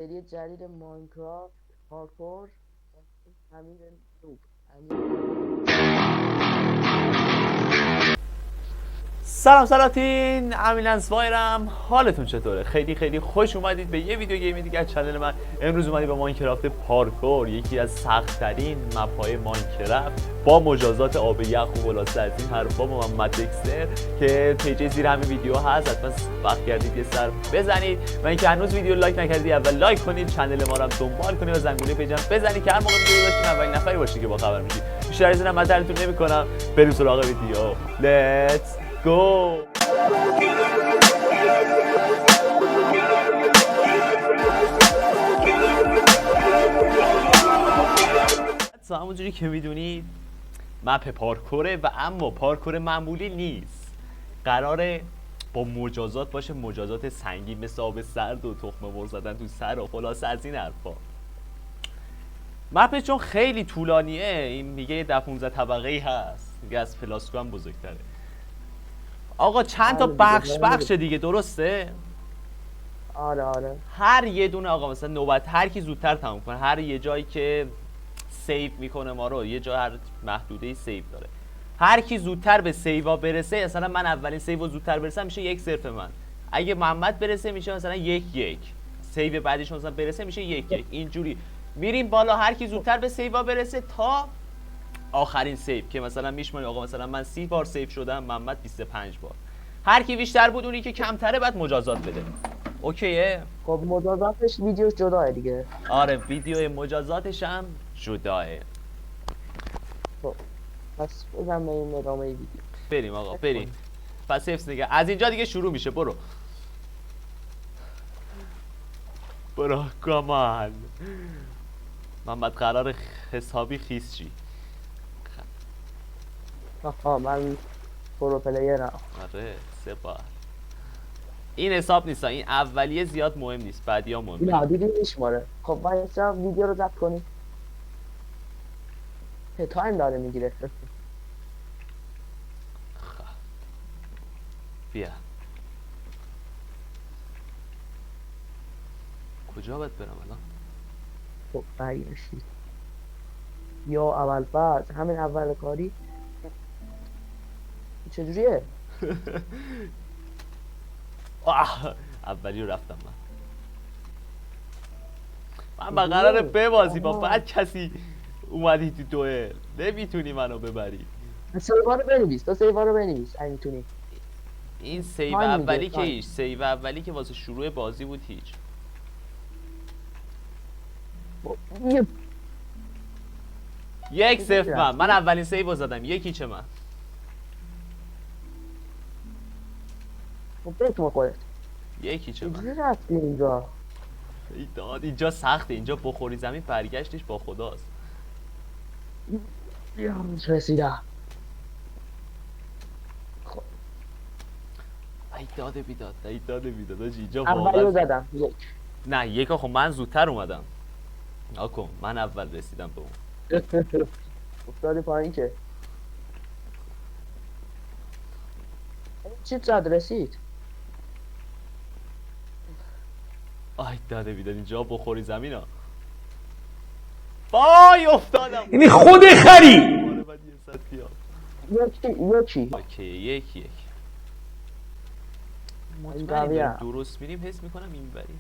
سری جدید ماینکرافت پارکور همین نوب امیر. سلام سلاطین، امین انسوایرم. حالتون چطوره؟ خیلی خوش اومدید به یه ویدیو گیمی دیگه از چنل من. امروز اومدیم با ماینکرافت پارکور، یکی از سخت‌ترین مپ‌های ماینکرافت با مجازات آب یخ و خلاصه از این حرفا با محمد دکستر که پیج زیر همین ویدیو هست. حتما وقت کردید یه سر بزنید و اینکه هنوز ویدیو لایک نکردید اول لایک کنید، چنل ما رو هم دنبال کنید و زنگوله پیجم بزنید که هر موقع ویدیو داشتیم اولین نفری باشید که با خبر میشید. بیشتر از اینم معطلتون نمی‌کنم، بریم سراغ ویدیو. Let's go. همونجوری که میدونید مپ پارکوره و اما پارکور معمولی نیست. قراره با مجازات باشه، مجازات سنگین مثل آب سرد و تخم مرغ زدن تو سر و خلاصه از این حرفا. مپ چون خیلی طولانیه، این میگه 15 طبقه ای هست، میگه از پلاسکو هم بزرگتره. آقا چند تا بخش دیگه، درسته؟ آره هر یه دونه آقا مثلا نوبت هر کی زودتر تموم کنه، هر یه جایی که سیو میکنه ما رو، یه جا هر محدوده سیو داره، هر کی زودتر به سیوا برسه، مثلا من اولین سیو زودتر برسم میشه 1 صرف من، اگه محمد برسه میشه مثلا 1-1، سیو بعدش مثلا برسه میشه 1-1. اینجوری میریم بالا، هر کی زودتر به سیوا برسه تا آخرین سیو که مثلا میشماری آقا مثلا من 30 بار سیو شدم، محمد 25 بار. هر کی بیشتر بود اونی که کمتره بعد مجازات بده. اوکیه؟ خب مجازاتش ویدیوش جداه دیگه. آره ویدیو مجازاتش هم جداه. خب پس بزن به این ادامه ویدیو. بریم آقا بریم. پس حفظ نگه از اینجا دیگه شروع میشه. برو کامان. محمد قرار حسابی خیس چی. آها من پرو پلیرم. آره 3 بار. این حساب نیست، این اولیه زیاد مهم نیست، بعدی ها مهمه. نه دیدی میشماره. خب من اینجا ویدیو رو ضبط کنیم. تایم داره میگیره. بیا. کجا باید برم الان؟ خب برگشتید یا اول بعد همین اول کاری چجوریه؟ اولی رو رفتم من با قراره ببازی با بعد کسی اومدی تو دوه، نمیتونی منو ببری. سیوا رو بنویس، تو سیوا رو بنویس اگه میتونی. این سیو اولی که هیچ، سیو اولی که واسه شروع بازی بود هیچ. 1-0 من اولین سیو زدم، 1-0 من. خب بتون خودت 1-0 من. چجوری رفتی اینجا؟ داد اینجا سخته، اینجا بخوری زمین برگشتش با خداست. رسیدم. خب ای داده بیداد اینجا اولی رو زدم. نه 1 خب من زودتر اومدم. آکن من اول رسیدم به اون. افتادی پایین که چی زد رسید؟ آی داده بیداد اینجا بخوری زمین ها. وای افتادم. یعنی خود خری. یکی اوکی 1-1. مطمئنی درست میریم، حس میکنم این بری.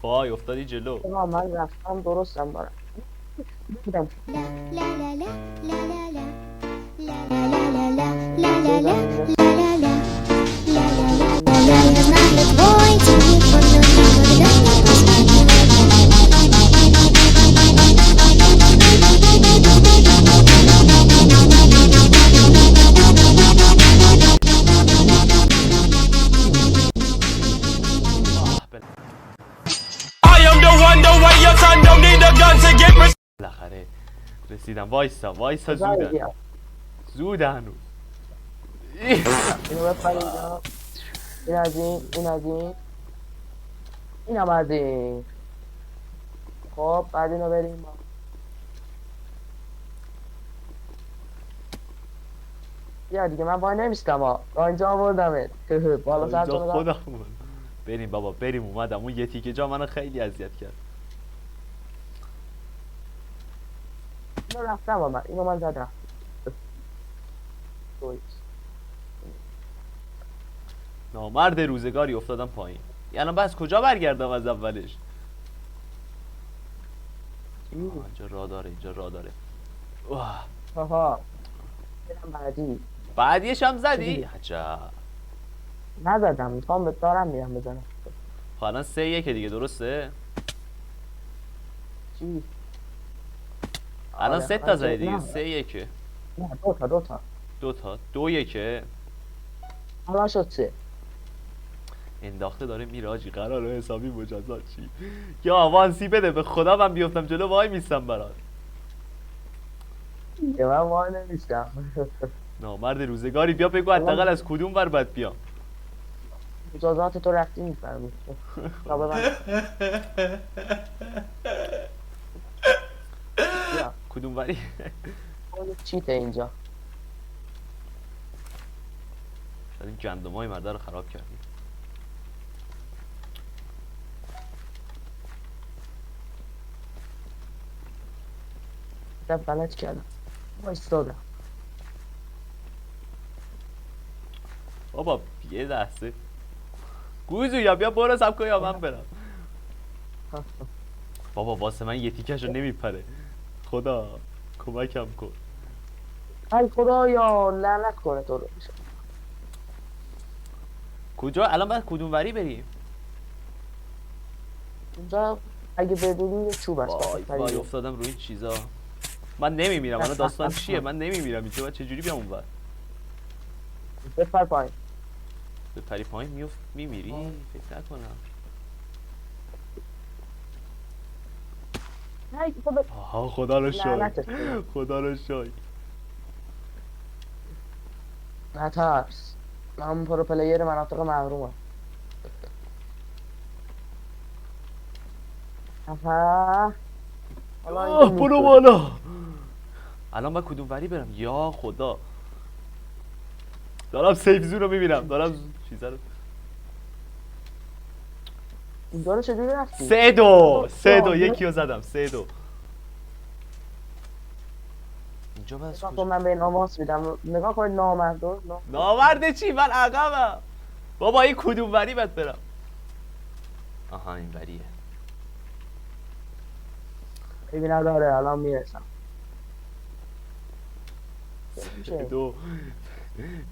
وای افتادی جلو. من رفتم درستم دارم. بالاخره رسیدم. وایسا زود هنوز. اینو بپر اینجا. این از این اینم از این. خب بعد اینو بریم بیا دیگه، من وای نمیستم ها. اینجا آوردمت. بالا سر خودم بریم بابا بریم. اومدم اون یه تیکه جا منو خیلی اذیت کرد. اینو رفتم من، اینو من زدم. دویش. نامرد روزگاری افتادم پایین. یعنی بس کجا برگردم از اولش؟ اینجا راه داره، اینجا راه داره. واه. آها. برم بعدی. بعدیش هم زدی؟ عجب. نزدم، میخوام به دارم میرم بزنم. خب الان 3-1 دیگه درسته؟ چی؟ الان آره، 3 تا زدی دیگه. نه. 3-1. نه، دو تا. 2 تا 2-1. الان شد 3. انداخته داره میره آجی. قراره حسابی مجازات چی؟ یا آوانسی بده به خدا، من بیفتم جلو وای میستم برات. یه من وای نمیستم. نامرد روزگاری بیا بگو حداقل از کدوم ور باید بیام. مجازات تو رفتی میفهمی. تا به من. بیا. کدوم وری؟ اون چیته اینجا. این گندمای مرده رو خراب کردی. دب غلط کردم. وایستادم. بابا یه لحظه گوزو یا بیا برو سب کن یا من برم. بابا واسه من یه تیکش رو نمیپره. خدا کمکم کن. ای خدایا لعنت کنه تو رو. کجا الان باید کدوم وری بریم؟ اونجا اگه بدونی یه چوب است. وای افتادم روی این چیزا. من نمیمیرم. الان داستان چیه؟ من نمیمیرم اینجا. باید چجوری بیام اونور؟ بپر پایین. به پری پایین میمیری؟ فکر نکنم. ای خدا. آها خدا رو شای. لعنتت کنه. خدا رو شای. نترس. من پرو پلیر مناطق محرومم. آها. برو بالا. الان با کدوم وری برم؟ یا خدا دارم سیف زون رو میبینم. دارم چیزا رو. اینجا رو چجوری رفتی؟ 3-2 یکی رو زدم. 3-2 اینجا بس نگاه کن کجا؟ من به این آماس میدم. نگاه کن نامردو. نامرده چی؟ من عقبم. بابا این کدوم وری باید برم؟ آها این وریه. ببین نداره الان میرسم. 3-2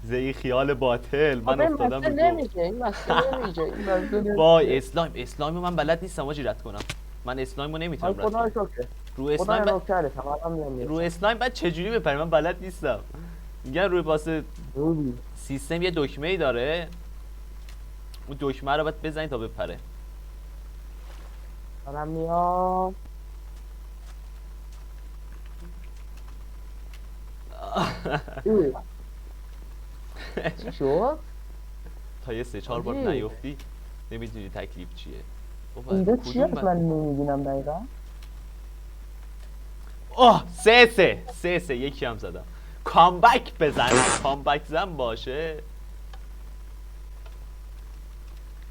زی خیال باطل. من افتادم رو دو. نمیشه این مسئله نمیشه. وای اسلایم من بلد نیستم آجی رد کنم. من اسلایم رو نمیتونم رد خدا کنم. شکر. رو خدا اسلایم نوکره تمام رو اسلایم بعد چجوری بپری؟ من بلد نیستم. میگن روی واسه سیستم یه دکمه ای داره. اون دکمه رو باید بزنی تا بپره. دارم میام. چی شد؟ تا یه 3-4 بار عجیب. نیفتی نمیدونی تکلیف چیه. بابا اینجا کدوم چیه بر- من نمیدونم دقیقا. اوه 3-3 یکی هم زدم. کامبک بزن. کامبک زن باشه.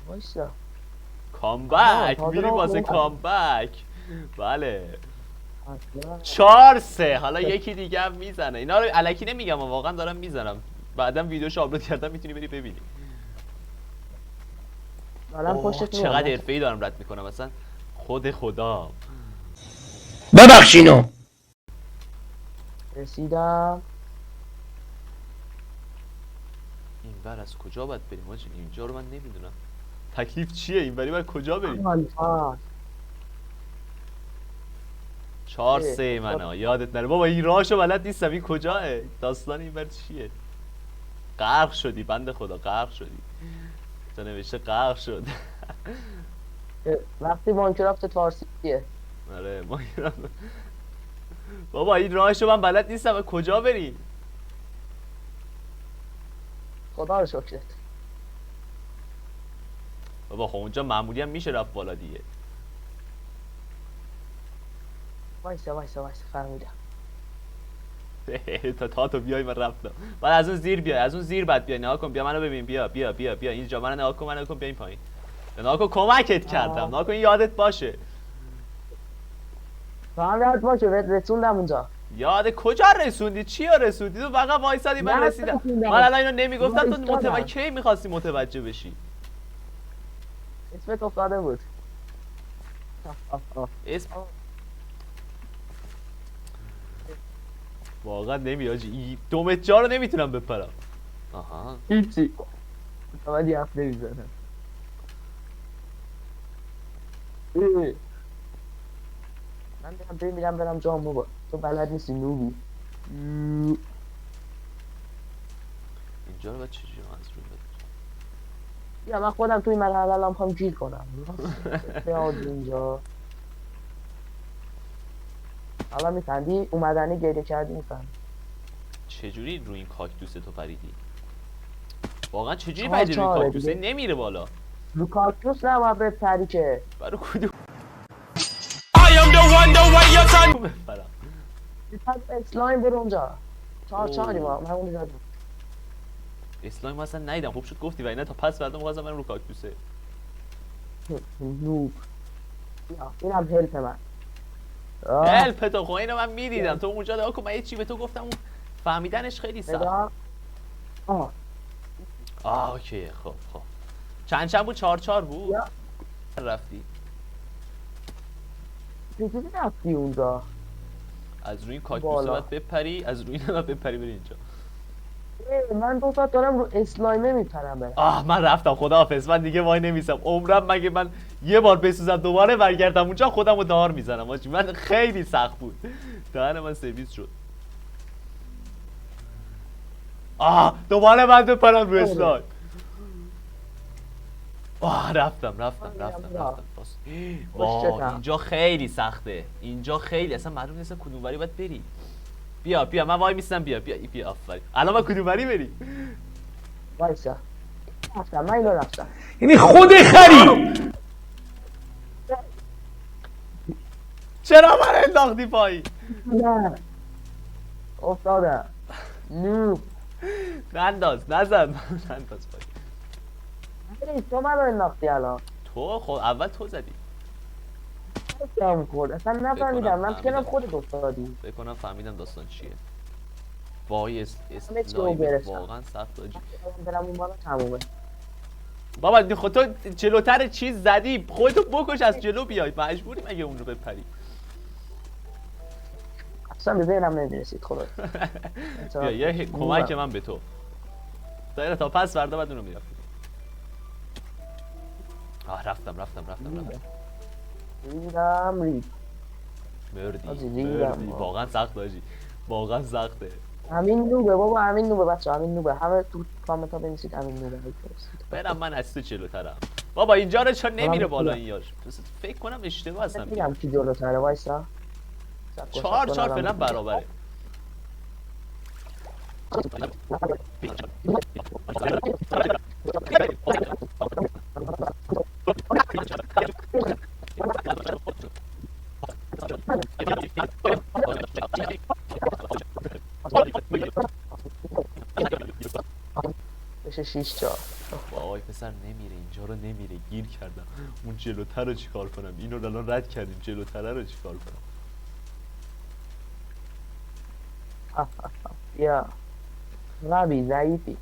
وایسا. کامبک آها، میریم تازه واسه رو کامبک. بله اصلا. 4-3 حالا یکی دیگه هم میزنه. اینا رو الکی نمیگم واقعا دارم میزنم. بعدم ویدیوشو آپلود کردم میتونی بری ببینی. دارم اوه، پشتت میام. چقدر حرفه‌ای دارم رد میکنم مثلا. خود خدا ببخشینو. رسیدم. این بر از کجا باید بریم آجی؟ اینجا رو من نمیدونم تکلیف چیه. این بری باید کجا بریم؟ آها. 4-3 منو یادت نره بابا. این راهشو بلد نیستم. این کجاه؟ داستان این بر چیه؟ غرق شدی بنده خدا. غرق شدی. تو نوشته غرق شد. وقتی ماینکرافت فارسیه. آره ما بابا این راهشو من بلد نیستم. کجا بریم؟ خدا رو شکرت. بابا خب اونجا معمولی هم میشه رفت بالا دیگه. وایسا فهمیدم. تا تو بیای من رفتم. بعد از اون زیر بیای. از اون زیر بعد بیای. نگاه کن بیا منو ببین. بیا اینجا منو نگاه کن. منو کن بیا این پایین. ناکو کمکت کردم، ناکو این یادت باشه. تو هم یاد باشه بهت رسوندم اونجا. یاد کجا رسوندی؟ چی رسوندی؟ تو فقط وایسادی من نه، رسیدم. رسوندم. من الان اینو نمیگفتم تو ایستادم. متوجه کی میخواستی متوجه بشی؟ اسمت افتاده بود. اسم واقعا نمیاجی دومت جا رو نمیتونم بپرم. آها هیچی. فقط یه هفته میزنم. من میرم برم جامو با تو بلد نیستی نوبی. اینجا رو باید چجوری از روی بدم؟ یا من خودم توی مرحله الان میخوام گیر کنم. بیاد اینجا. حالا میخندی اومدنی گریه کردی میخندی. چجوری روی این کاکتوس تو پریدی؟ واقعا چجوری چهار پریدی روی چهاره کاکتوسه؟ دیگه. نمیره بالا. رو کاکتوس نباید بپری که. برای کدوم بپرم؟ پس اسلایم برو اونجا. چهار ما من اونجا زدم. اسلایم ما اصلا ندیدم. خوب شد گفتی و اینا تا پس فردا می‌خواستم برم رو کاکتوسه. نوب. یا اینم هلپ من. هلپ تو خب اینو من میدیدم تو اونجا نگاه کن. من یه چی به تو گفتم اون فهمیدنش خیلی سخت. اوکی خب چند بود؟ 4-4 بود؟ یا. رفتی چجوری رفتی اونجا؟ از روی این کاکتوسه بالا. باید بپری، از روی اینا باید بپری بری اینجا. من 2 ساعت دارم رو اسلایمه میپرم برم. من رفتم خداحافظ. من دیگه وای نمیسم عمرم. مگه من یه بار بسوزم دوباره برگردم اونجا خودم رو دار میزنم آجی. من خیلی سخت بود. دهن من سرویس شد. دوباره من بپرم روی اسلایم. رفتم اینجا خیلی سخته. اینجا خیلی اصلا معلوم نیست کدوم وری باید بری. بیا من وای میستم. بیا آفرین. الان من کدوم وری بری؟ وایسا رفتم من اینو رفتم. یعنی خود خری چرا من انداختی پایی؟ نه افتادم. نوب. ننداز نزن پایی. تو من رو انداختی الان. تو خب اول تو زدی. دستم خورد اصلا نفهمیدم. من فکرم خودت افتادی. فکر کنم فهمیدم داستان چیه. وای همه چی رو اسلایم گرفتم. واقعا سخت آجی. برم اون بالا تمومه. بابا خود تو جلوتر چیز زدی. خودتو بکش از جلو بیای. مجبوری مگه اون رو بپری. اصلا به ذهنم نمیرسید خدا. بیا یه کمک من به تو. تا پس فردا بعد اونو میرفتی. رفتم ریدم مردی واقعا سخت آجی. واقعا سخته. همین نوبه بابا. همین نوبه بچه. همین نوبه. همه تو کامنت ها بنویسید همین نوبه. برم من از تو جلوترم. بابا اینجا رو چرا نمیره بالا این یار؟ فکر کنم اشتباه هستم. میگم کی جلوتره. وایسا 4 فعلا برابره. بشه 6-4. وای پسر نمیره اینجا رو نمیره. گیر کردم. اون جلوتر رو چیکار کنم؟ اینو الان رد کردیم. جلوتر رو چیکار کنم؟ یا ربی ضعیفی.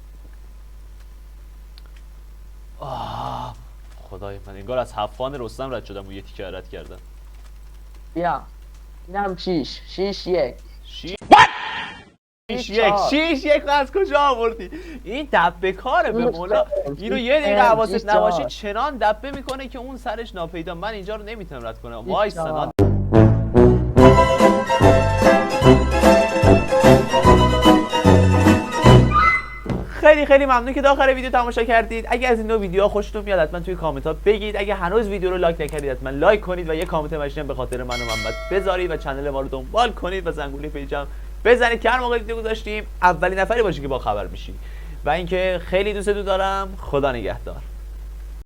خدای من انگار از حفان رستم رد شدم و یه تیکه رد کردم. بیا اینم 6-1 6-1 از کجا آوردی؟ این دبه کاره به مولا. اینو یه دقیقه حواست نباشه چنان دبه میکنه که اون سرش ناپیدا. من اینجا رو نمیتونم رد کنم. وایسا خیلی ممنون که تا آخر ویدیو تماشا کردید. اگه از این نوع ویدیوها خوشتون میاد حتما توی کامنت ها بگید. اگه هنوز ویدیو رو لایک نکردید حتما لایک کنید و یه کامنت مشترک به خاطر من و محمد بذارید و کانال ما رو دنبال کنید و زنگوله پیجم بزنید که هر موقع ویدیو گذاشتیم اولین نفری باشی که با خبر میشی. و اینکه خیلی دوستتون دارم. خدا نگهدار.